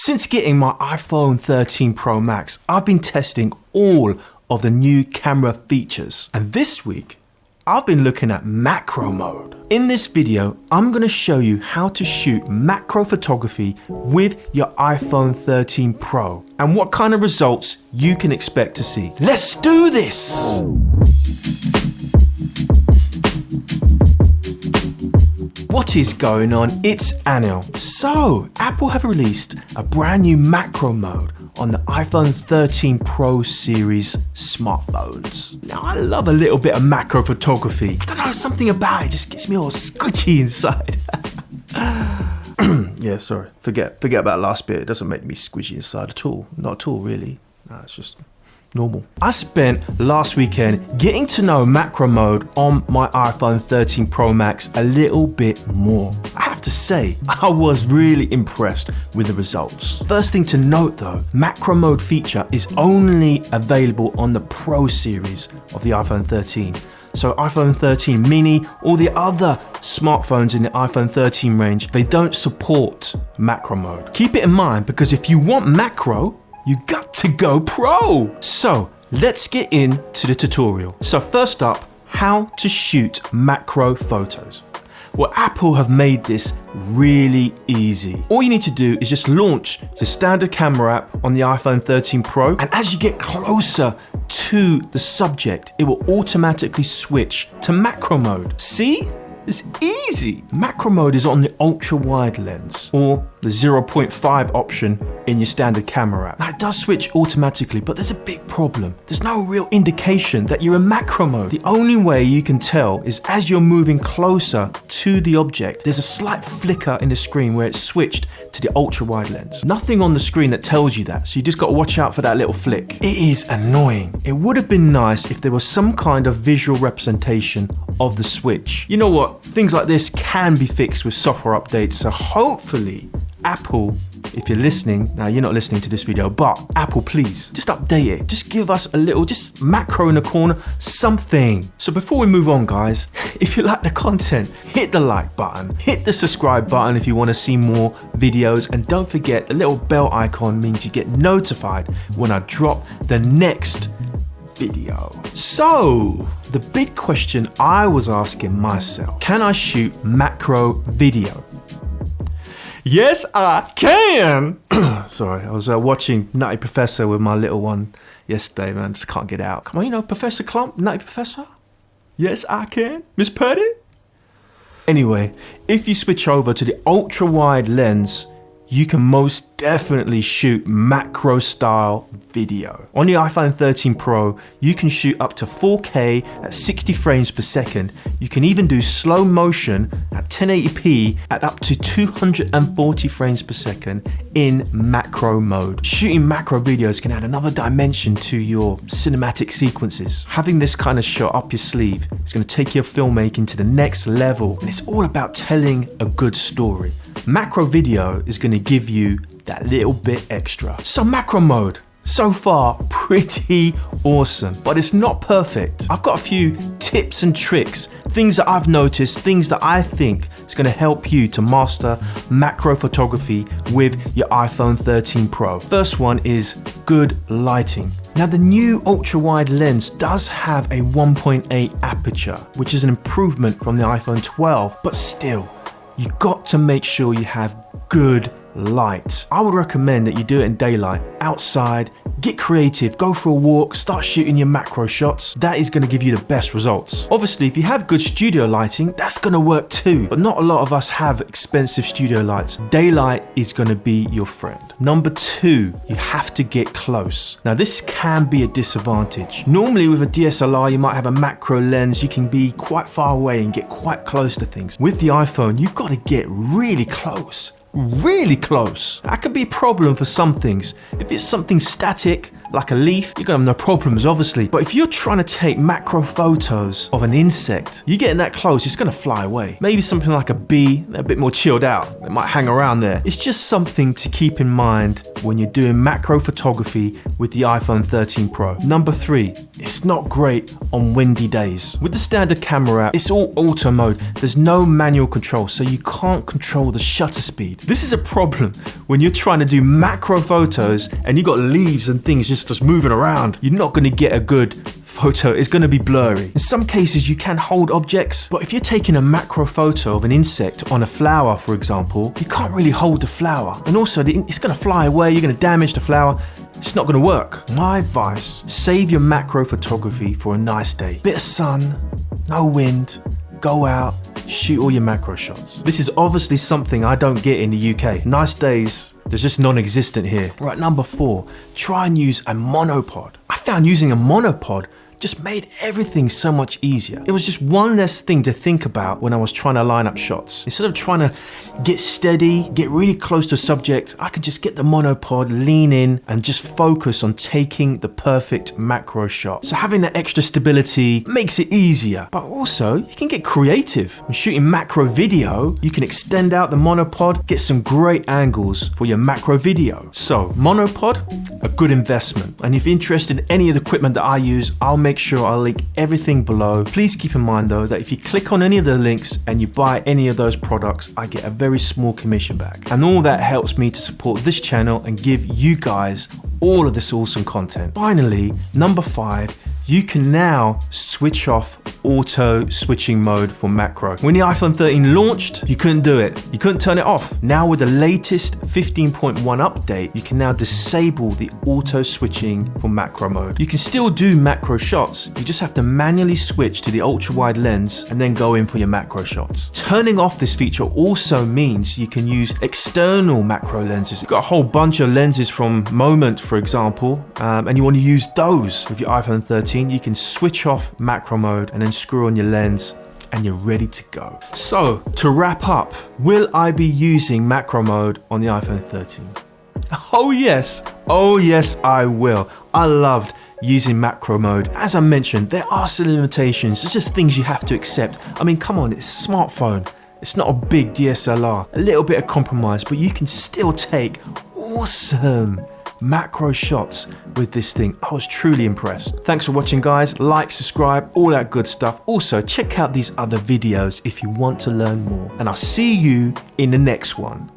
Since getting my iPhone 13 Pro Max, I've been testing all of the new camera features. And this week, I've been looking at macro mode. In this video, I'm going to show you how to shoot macro photography with your iPhone 13 Pro and what kind of results you can expect to see. Let's do this! What is going on? It's Anil. So, Apple have released a brand new macro mode on the iPhone 13 Pro series smartphones. Now, I love a little bit of macro photography. I don't know, something about it just gets me all squishy inside. Yeah, sorry. Forget about last bit. It doesn't make me squishy inside at all. Not at all, really. No, it's just normal. I spent last weekend getting to know macro mode on my iPhone 13 Pro Max a little bit more. I have to say, I was really impressed with the results. First thing to note though, macro mode feature is only available on the Pro series of the iPhone 13. So iPhone 13 mini, all the other smartphones in the iPhone 13 range, they don't support macro mode. Keep it in mind because if you want macro, you got to go pro. So let's get into the tutorial. So first up, how to shoot macro photos. Well, Apple have made this really easy. All you need to do is just launch the standard camera app on the iPhone 13 Pro, and as you get closer to the subject, it will automatically switch to macro mode. See? It's easy. Macro mode is on the ultra wide lens or the 0.5 option in your standard camera app. Now it does switch automatically, but there's a big problem. There's no real indication that you're in macro mode. The only way you can tell is as you're moving closer to the object, there's a slight flicker in the screen where it's switched to the ultra wide lens. Nothing on the screen that tells you that, so you just got to watch out for that little flick. It is annoying. It would have been nice if there was some kind of visual representation of the switch. You know what? Things like this can be fixed with software updates, so hopefully Apple, if you're listening, now you're not listening to this video, but Apple, please, just update it. Just give us a little, just macro in the corner, something. So before we move on, guys, if you like the content, hit the like button, hit the subscribe button if you want to see more videos, and don't forget, the little bell icon means you get notified when I drop the next video. So, the big question I was asking myself, can I shoot macro video? Yes, I can. Sorry, I was watching Nutty Professor with my little one yesterday, man. Just can't get out. Come on, you know, Professor Clump, Nutty Professor? Yes, I can. Miss Purdy? Anyway, if you switch over to the ultra wide lens, you can most definitely shoot macro style video. On the iPhone 13 Pro, you can shoot up to 4K at 60 frames per second. You can even do slow motion at 1080p at up to 240 frames per second in macro mode. Shooting macro videos can add another dimension to your cinematic sequences. Having this kind of shot up your sleeve is going to take your filmmaking to the next level, and it's all about telling a good story. Macro video is going to give you that little bit extra. So macro mode, so far pretty awesome, but it's not perfect. I've got a few tips and tricks, things that I've noticed, things that I think is going to help you to master macro photography with your iPhone 13 Pro. First one is good lighting. Now the new ultra wide lens does have a 1.8 aperture, which is an improvement from the iPhone 12, but still, you got to make sure you have good light. I would recommend that you do it in daylight, outside, get creative, go for a walk, start shooting your macro shots. That is going to give you the best results. Obviously, if you have good studio lighting, that's going to work too, but not a lot of us have expensive studio lights. Daylight is going to be your friend. Number two, you have to get close. Now this can be a disadvantage. Normally with a DSLR, you might have a macro lens, you can be quite far away and get quite close to things. With the iPhone, you've got to get really close. Really close. That could be a problem for some things. If it's something static, like a leaf, you're gonna have no problems, obviously. But if you're trying to take macro photos of an insect, you're getting that close, it's gonna fly away. Maybe something like a bee, a bit more chilled out. It might hang around there. It's just something to keep in mind when you're doing macro photography with the iPhone 13 Pro. Number 3, it's not great on windy days. With the standard camera app, it's all auto mode. There's no manual control, so you can't control the shutter speed. This is a problem when you're trying to do macro photos and you got leaves and things just moving around. You're not going to get a good photo. It's going to be blurry. In some cases you can hold objects, but if you're taking a macro photo of an insect on a flower, for example, you can't really hold the flower, and also it's going to fly away. You're going to damage the flower. It's not going to work. My advice, save your macro photography for a nice day. Bit of sun, no wind, go out, shoot all your macro shots. This is obviously something I don't get in the UK. Nice days, they're just non-existent here. Right, number 4, try and use a monopod. I found using a monopod just made everything so much easier. It was just one less thing to think about when I was trying to line up shots. Instead of trying to get steady, get really close to a subject, I could just get the monopod, lean in, and just focus on taking the perfect macro shot. So having that extra stability makes it easier, but also you can get creative. When shooting macro video, you can extend out the monopod, get some great angles for your macro video. So monopod, a good investment. And if you're interested in any of the equipment that I use, I'll make sure I'll link everything below. Please keep in mind though that if you click on any of the links and you buy any of those products, I get a very small commission back. And all that helps me to support this channel and give you guys all of this awesome content. Finally, number 5, you can now switch off auto switching mode for macro. When the iPhone 13 launched, you couldn't do it. You couldn't turn it off. Now with the latest 15.1 update, you can now disable the auto switching for macro mode. You can still do macro shots. You just have to manually switch to the ultra wide lens and then go in for your macro shots. Turning off this feature also means you can use external macro lenses. You've got a whole bunch of lenses from Moment, for example, and you want to use those with your iPhone 13. You can switch off macro mode and then screw on your lens and you're ready to go. So to wrap up, will I be using macro mode on the iPhone 13? Oh yes, I will. I loved using macro mode. As I mentioned, there are still limitations. There's just things you have to accept. I mean, come on, it's a smartphone. It's not a big DSLR. A little bit of compromise, but you can still take awesome macro shots with this thing. I was truly impressed. Thanks for watching, guys. Like, subscribe, all that good stuff. Also, check out these other videos if you want to learn more. And I'll see you in the next one.